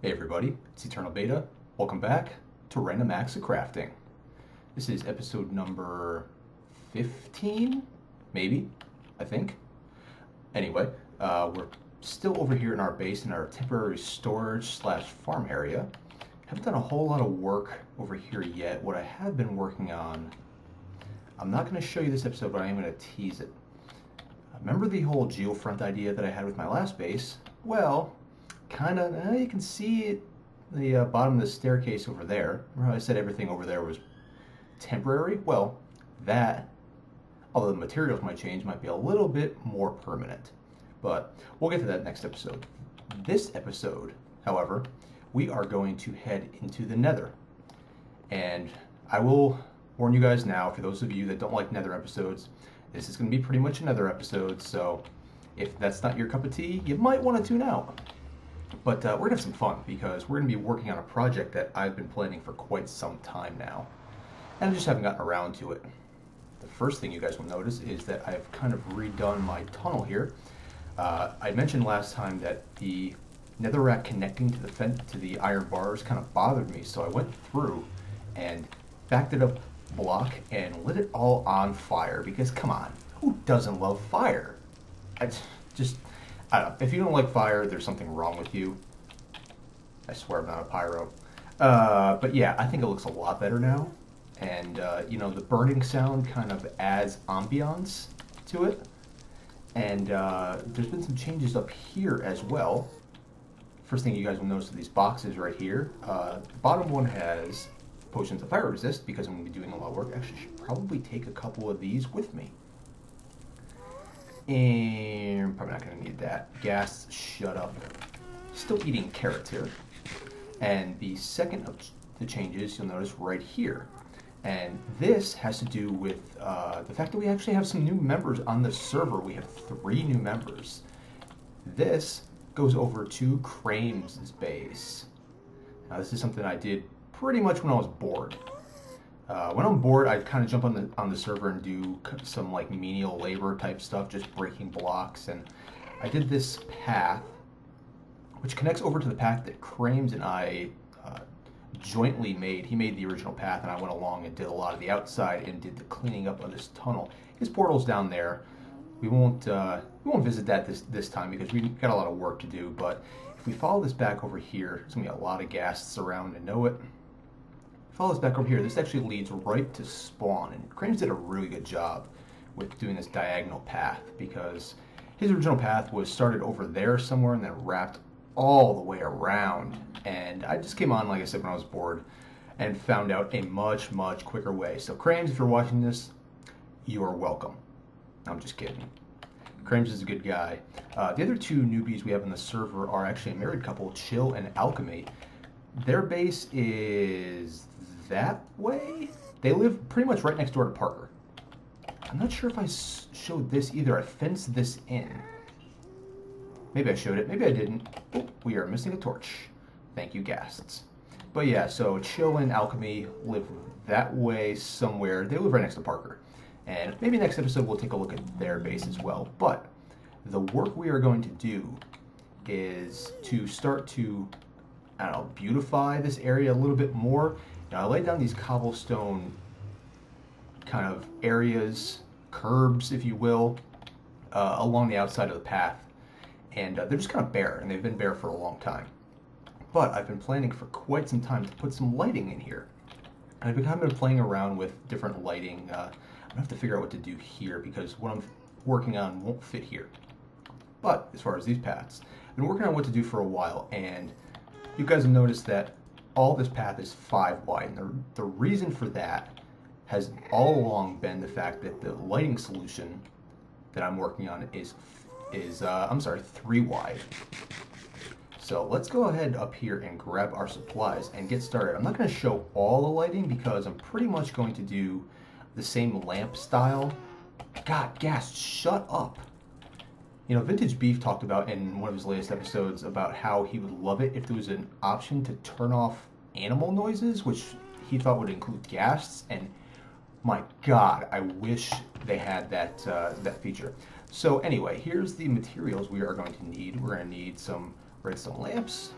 Hey everybody, it's Eternal Beta. Welcome back to Random Acts of Crafting. This is episode number 15, maybe, I think. Anyway, we're still over here in our base in our temporary storage slash farm area. Haven't done a whole lot of work over here yet. What I have been working on, I'm not going to show you this episode, but I am going to tease it. Remember the whole geofront idea that I had with my last base? Well, kind of, you can see it, the bottom of the staircase over there. Remember how I said everything over there was temporary? Well, that, although the materials might change, might be a little bit more permanent. But we'll get to that next episode. This episode, however, we are going to head into the Nether. And I will warn you guys now, for those of you that don't like Nether episodes, this is going to be pretty much another episode, so if that's not your cup of tea, you might want to tune out. But we're going to have some fun because we're going to be working on a project that I've been planning for quite some time now. And I just haven't gotten around to it. The first thing you guys will notice is that I've kind of redone my tunnel here. I mentioned last time that the netherrack connecting to the iron bars kind of bothered me, so I went through and backed it up block and lit it all on fire because, come on, who doesn't love fire? I don't know. If you don't like fire, there's something wrong with you. I swear I'm not a pyro. But yeah, I think it looks a lot better now. And, the burning sound kind of adds ambiance to it. And there's been some changes up here as well. First thing you guys will notice are these boxes right here. The bottom one has potions of fire resist because I'm going to be doing a lot of work. Actually, I should probably take a couple of these with me. And probably not going to need that. Gas, shut up. Still eating carrots here. And the second of the changes you'll notice right here. And this has to do with the fact that we actually have some new members on the server. We have 3 new members. This goes over to Crames' base. Now this is something I did pretty much when I was bored. When I'm bored, I kind of jump on the server and do some like menial labor type stuff, just breaking blocks. And I did this path, which connects over to the path that Crames and I jointly made. He made the original path, and I went along and did a lot of the outside and did the cleaning up of this tunnel. His portal's down there. We won't visit that this time because we got a lot of work to do. But if we follow this back over here, there's gonna be a lot of ghasts around to know it. Follow this back over here. This actually leads right to spawn, and Cranes did a really good job with doing this diagonal path because his original path was started over there somewhere and then wrapped all the way around. And I just came on, like I said, when I was bored and found out a much, much quicker way. So Cranes, if you're watching this, you are welcome. I'm just kidding. Crames is a good guy. The other 2 newbies we have on the server are actually a married couple, Chill and Alchemy. Their base is that way. They live pretty much right next door to Parker. I'm not sure if I showed this either. I fenced this in. Maybe I showed it. Maybe I didn't. Oh, we are missing a torch. Thank you, ghasts. But yeah, so Chill and Alchemy live that way somewhere. They live right next to Parker. And maybe next episode we'll take a look at their base as well. But the work we are going to do is to start to, beautify this area a little bit more. Now, I laid down these cobblestone kind of areas, curbs, if you will, along the outside of the path. And they're just kind of bare, and they've been bare for a long time. But I've been planning for quite some time to put some lighting in here. And I've kind of been playing around with different lighting. I'm going to have to figure out what to do here because what I'm working on won't fit here. But as far as these paths, I've been working on what to do for a while, and you guys have noticed that all this path is 5 wide. And the reason for that has all along been the fact that the lighting solution that I'm working on is 3 wide. So let's go ahead up here and grab our supplies and get started. I'm not going to show all the lighting because I'm pretty much going to do the same lamp style. God, Gas, shut up. Vintage Beef talked about in one of his latest episodes about how he would love it if there was an option to turn off animal noises, which he thought would include ghasts, and my God, I wish they had that feature. So anyway, here's the materials we are going to need. We're going to need some redstone lamps,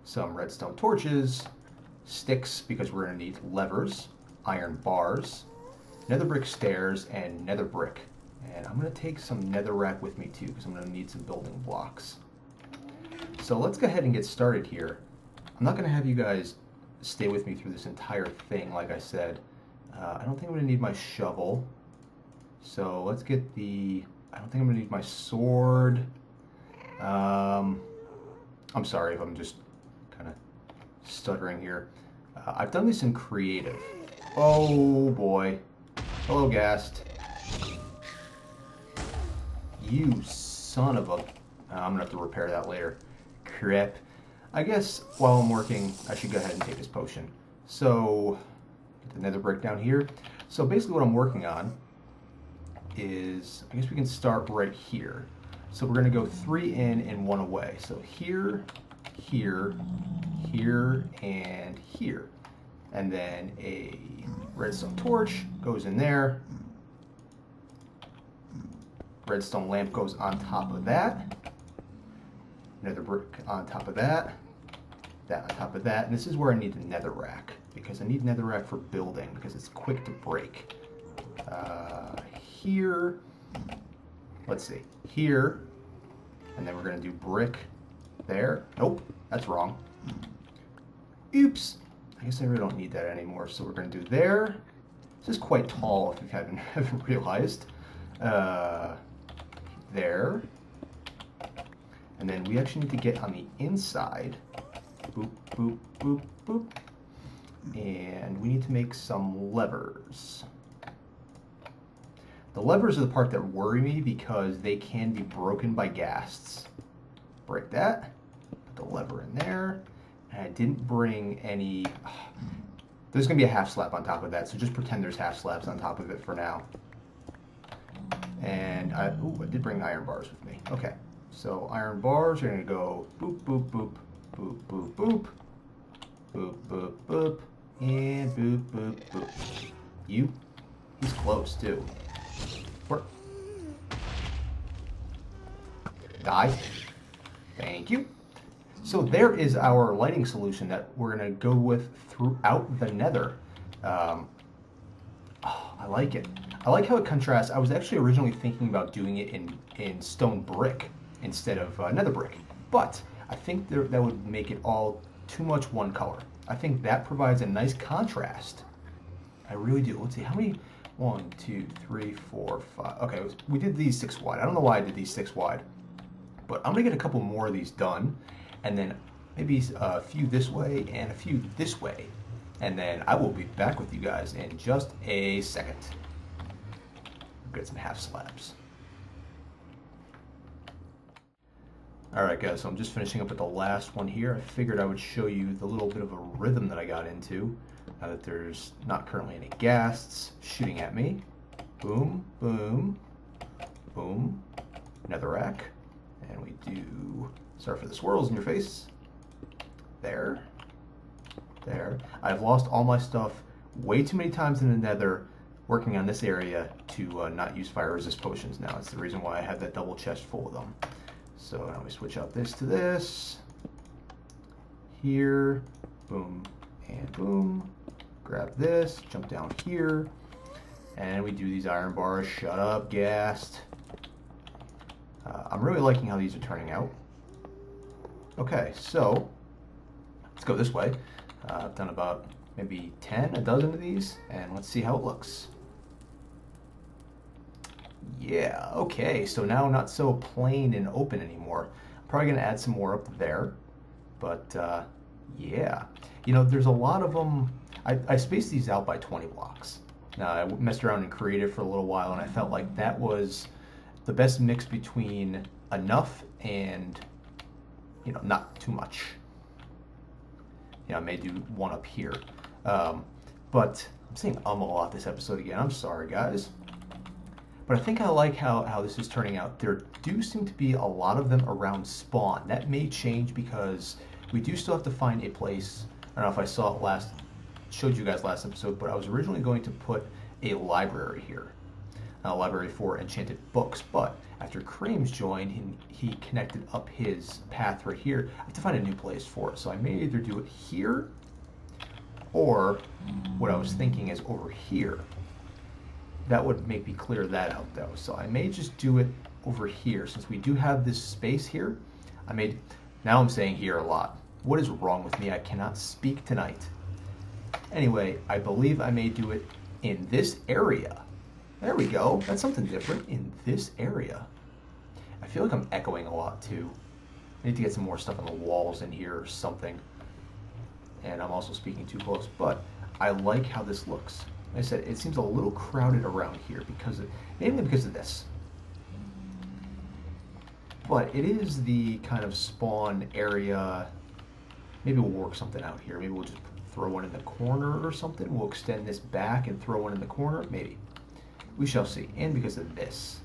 some redstone torches, sticks because we're going to need levers, iron bars, nether brick stairs, and nether brick. And I'm going to take some netherrack with me too because I'm going to need some building blocks. So let's go ahead and get started here. I'm not going to have you guys stay with me through this entire thing, like I said. I don't think I'm going to need my shovel. So let's get the... I don't think I'm going to need my sword. I'm sorry if I'm just kind of stuttering here. I've done this in creative. Oh boy. Hello, Ghast. You son of a... I'm going to have to repair that later. Crap. I guess while I'm working, I should go ahead and take this potion. So, get the nether brick down here. So basically what I'm working on is, I guess we can start right here. So we're going to go 3 in and 1 away. So here, here, here, and here. And then a redstone torch goes in there. Redstone lamp goes on top of that. Nether brick on top of that. That on top of that. And this is where I need the netherrack, because I need netherrack for building, because it's quick to break. Here, let's see, here, and then we're going to do brick there. Nope, that's wrong. Oops, I guess I really don't need that anymore. So we're going to do there. This is quite tall if you haven't realized. There. And then we actually need to get on the inside. Boop, boop, boop, boop. And we need to make some levers. The levers are the part that worry me because they can be broken by ghasts. Break that. Put the lever in there. And I didn't bring any... There's going to be a half slab on top of that, so just pretend there's half slabs on top of it for now. And I did bring iron bars with me. Okay, so iron bars are going to go boop, boop, boop, boop, boop, boop, boop, boop, boop, and boop, boop, boop. He's close too. Work. Die. Thank you. So there is our lighting solution that we're going to go with throughout the nether. I like it. I like how it contrasts. I was actually originally thinking about doing it in stone brick instead of nether brick. But I think that would make it all too much one color. I think that provides a nice contrast. I really do. Let's see, how many... 1, 2, 3, 4, 5. Okay, we did these 6 wide. I don't know why I did these 6 wide. But I'm going to get a couple more of these done. And then maybe a few this way and a few this way. And then I will be back with you guys in just a second. Get some half slabs. Alright guys, so I'm just finishing up with the last one here. I figured I would show you the little bit of a rhythm that I got into. Now that there's not currently any ghasts shooting at me. Boom, boom, boom, netherrack. And we do, sorry for the swirls in your face. There, there. I've lost all my stuff way too many times in the nether working on this area to not use fire resist potions now. That's the reason why I have that double chest full of them. So now we switch out this to this. Here, boom, and boom. Grab this, jump down here, and we do these iron bars. Shut up, Ghast. I'm really liking how these are turning out. Okay, so let's go this way. I've done about maybe a dozen of these, and let's see how it looks. Yeah, okay, so now not so plain and open anymore. I'm probably going to add some more up there, but yeah. You know, there's a lot of them. I spaced these out by 20 blocks. Now, I messed around in creative for a little while, and I felt like that was the best mix between enough and, you know, not too much. You know, I may do one up here. But I'm saying a lot this episode again. I'm sorry, guys. But I think I like how this is turning out. There do seem to be a lot of them around spawn. That may change because we do still have to find a place. I don't know if I showed you guys last episode, but I was originally going to put a library here. a library for enchanted books, but after Krames joined, he connected up his path right here. I have to find a new place for it, so I may either do it here, or what I was thinking is over here. That would make me clear that out though, so I may just do it over here. Since we do have this space here, now I'm saying here a lot. What is wrong with me? I cannot speak tonight. Anyway, I believe I may do it in this area. There we go. That's something different. In this area. I feel like I'm echoing a lot too. I need to get some more stuff on the walls in here or something. And I'm also speaking too close, but I like how this looks. Like I said, it seems a little crowded around here mainly because of this. But it is the kind of spawn area. Maybe we'll work something out here. Maybe we'll just throw one in the corner or something. We'll extend this back and throw one in the corner. Maybe. We shall see. And because of this,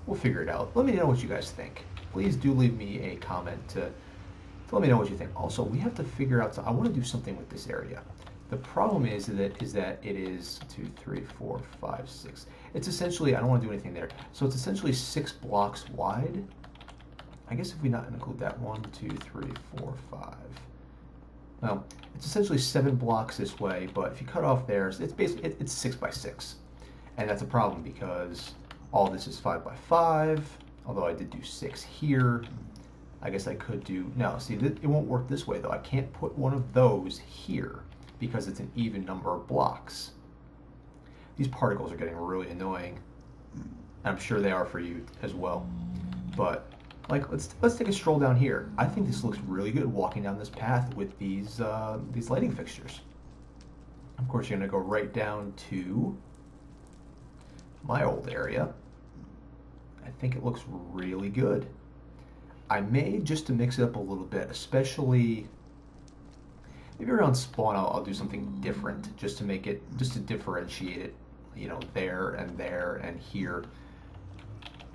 we'll figure it out. Let me know what you guys think. Please do leave me a comment to let me know what you think. Also, we have to figure out, I want to do something with this area. The problem is that it is 2, 3, 4, 5, 6. It's essentially, I don't want to do anything there. So it's essentially 6 blocks wide. I guess if we not include that 1, 2, 3, 4, 5. Well, it's essentially 7 blocks this way, but if you cut off there, it's basically, it's 6 by 6. And that's a problem because all this is 5 by 5, although I did do 6 here. I guess I could do, no, see, it won't work this way though. I can't put one of those here because it's an even number of blocks. These particles are getting really annoying. I'm sure they are for you as well. But like, let's take a stroll down here. I think this looks really good walking down this path with these lighting fixtures. Of course, you're gonna go right down to my old area. I think it looks really good. I may, just to mix it up a little bit, especially maybe around spawn, I'll do something different just to make it, just to differentiate it, you know, there and here.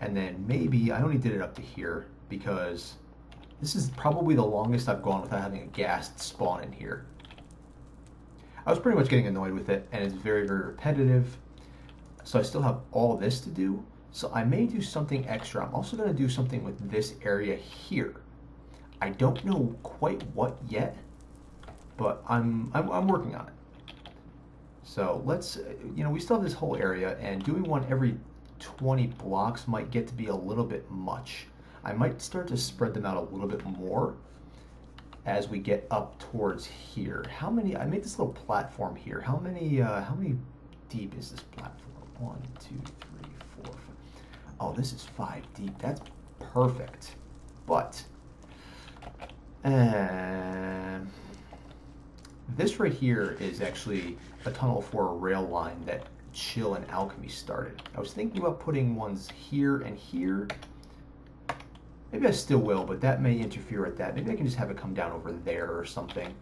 And then maybe, I only did it up to here because this is probably the longest I've gone without having a ghast spawn in here. I was pretty much getting annoyed with it, and it's very, very repetitive. So I still have all this to do. So I may do something extra. I'm also going to do something with this area here. I don't know quite what yet, but I'm working on it. So let's, you know, we still have this whole area, and doing one every 20 blocks might get to be a little bit much. I might start to spread them out a little bit more as we get up towards here. How many, I made this little platform here. How many deep is this platform? 1, 2, 3, 4, 5. Oh, this is 5 deep. That's perfect. But this right here is actually a tunnel for a rail line that Chill and Alchemy started. I was thinking about putting ones here and here. Maybe I still will, but that may interfere with that. Maybe I can just have it come down over there or something.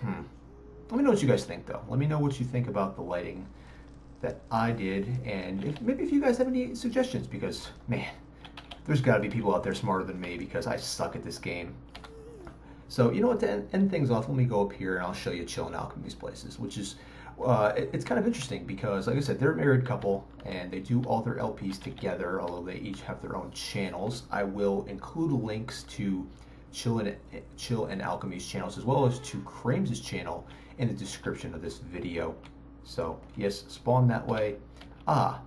Let me know what you guys think, though. Let me know what you think about the lighting that I did, and maybe if you guys have any suggestions, because, man, there's got to be people out there smarter than me because I suck at this game. So, you know what, to end things off, let me go up here and I'll show you Chill and Alchemy's places, which is, it's kind of interesting because, like I said, they're a married couple and they do all their LPs together, although they each have their own channels. I will include links to Chill and Alchemy's channels as well as to Krames' channel in the description of this video. So, yes, spawn that way. Alchemy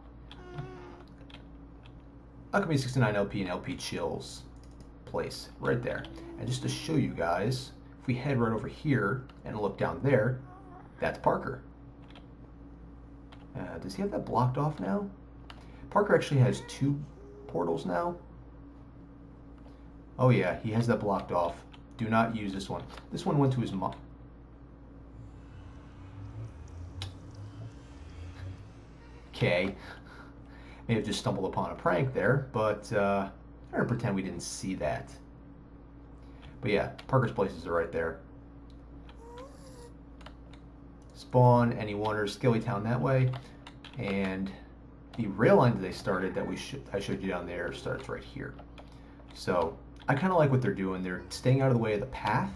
69 LP and LP Chill's place right there. And just to show you guys, if we head right over here and look down there, that's Parker. Does he have that blocked off now? Parker actually has 2 portals now. Oh yeah, he has that blocked off. Do not use this one. This one went to his mom. Okay. May have just stumbled upon a prank there, but I'm going to pretend we didn't see that. But yeah, Parker's places are right there. Spawn, any wonders, Skelly Town that way. And the rail line that they started that I showed you down there starts right here. So I kind of like what they're doing. They're staying out of the way of the path,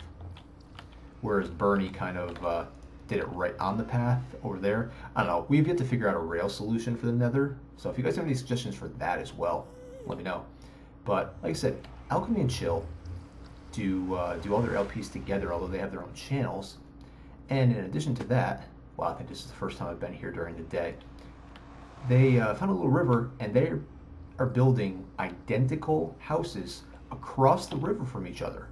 whereas Bernie kind of did it right on the path over there. I don't know. We've yet to figure out a rail solution for the Nether. So if you guys have any suggestions for that as well, let me know. But like I said, Alchemy and Chill do all their LPs together, although they have their own channels. And in addition to that, well, I think this is the first time I've been here during the day. They found a little river, and they are building identical houses across the river from each other.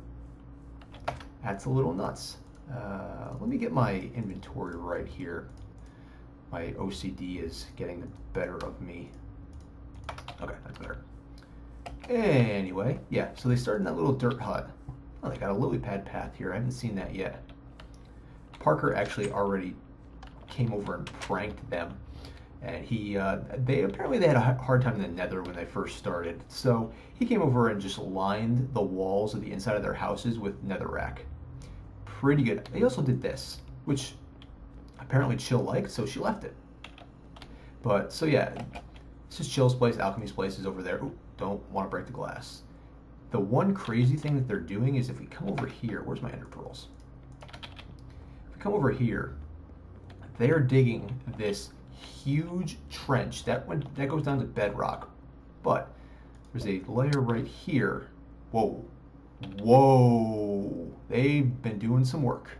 That's a little nuts. Let me get my inventory right here. My OCD is getting the better of me. Okay, that's better. Anyway, yeah, so they started in that little dirt hut. Oh, they got a lily pad path here. I haven't seen that yet. Parker actually already came over and pranked them. And they had a hard time in the Nether when they first started. So he came over and just lined the walls of the inside of their houses with netherrack. Pretty good. He also did this, which apparently Chill liked, so she left it. But, so yeah, this is Chill's place. Alchemy's place is over there. Ooh, don't want to break the glass. The one crazy thing that they're doing is if we come over here, where's my ender pearls? If we come over here, they're digging this huge trench that goes down to bedrock, but there's a layer right here. Whoa, they've been doing some work.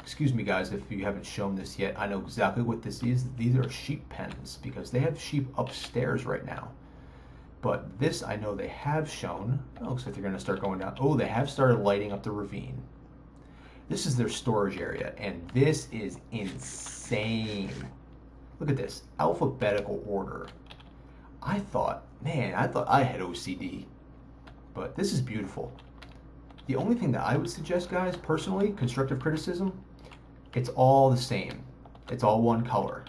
Excuse me guys if you haven't shown this yet. I know exactly what this is. These are sheep pens because they have sheep upstairs right now, but this I know they have shown. Oh, looks like they're going to start going down. Oh, they have started lighting up the ravine. This is their storage area, and this is insane. Look at this, alphabetical order. I thought I had OCD, but this is beautiful. The only thing that I would suggest, guys, personally, constructive criticism, it's all the same. It's all one color.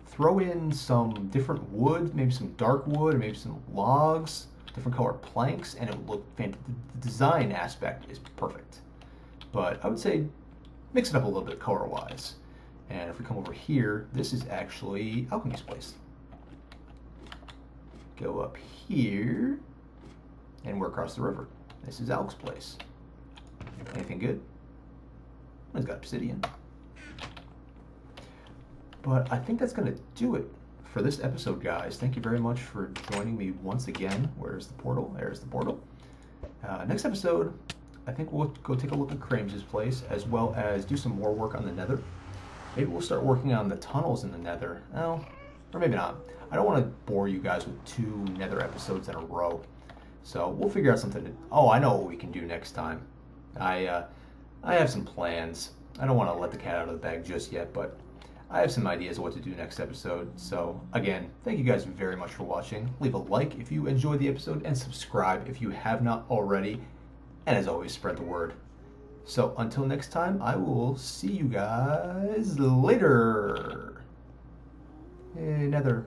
Throw in some different wood, maybe some dark wood, or maybe some logs, different color planks, and it would look fantastic. The design aspect is perfect. But I would say mix it up a little bit color-wise. And if we come over here, this is actually Alchemy's place. Go up here, and we're across the river. This is Alch's place. Anything good? He's got obsidian. But I think that's going to do it for this episode, guys. Thank you very much for joining me once again. Where's the portal? There's the portal. Next episode, I think we'll go take a look at Crames' place, as well as do some more work on the Nether. Maybe we'll start working on the tunnels in the Nether. No, or maybe not. I don't want to bore you guys with 2 Nether episodes in a row. So we'll figure out something. Oh, I know what we can do next time. I have some plans. I don't want to let the cat out of the bag just yet, but I have some ideas of what to do next episode. So again, thank you guys very much for watching. Leave a like if you enjoyed the episode, and subscribe if you have not already. And as always, spread the word. So until next time, I will see you guys later. Hey, Nether.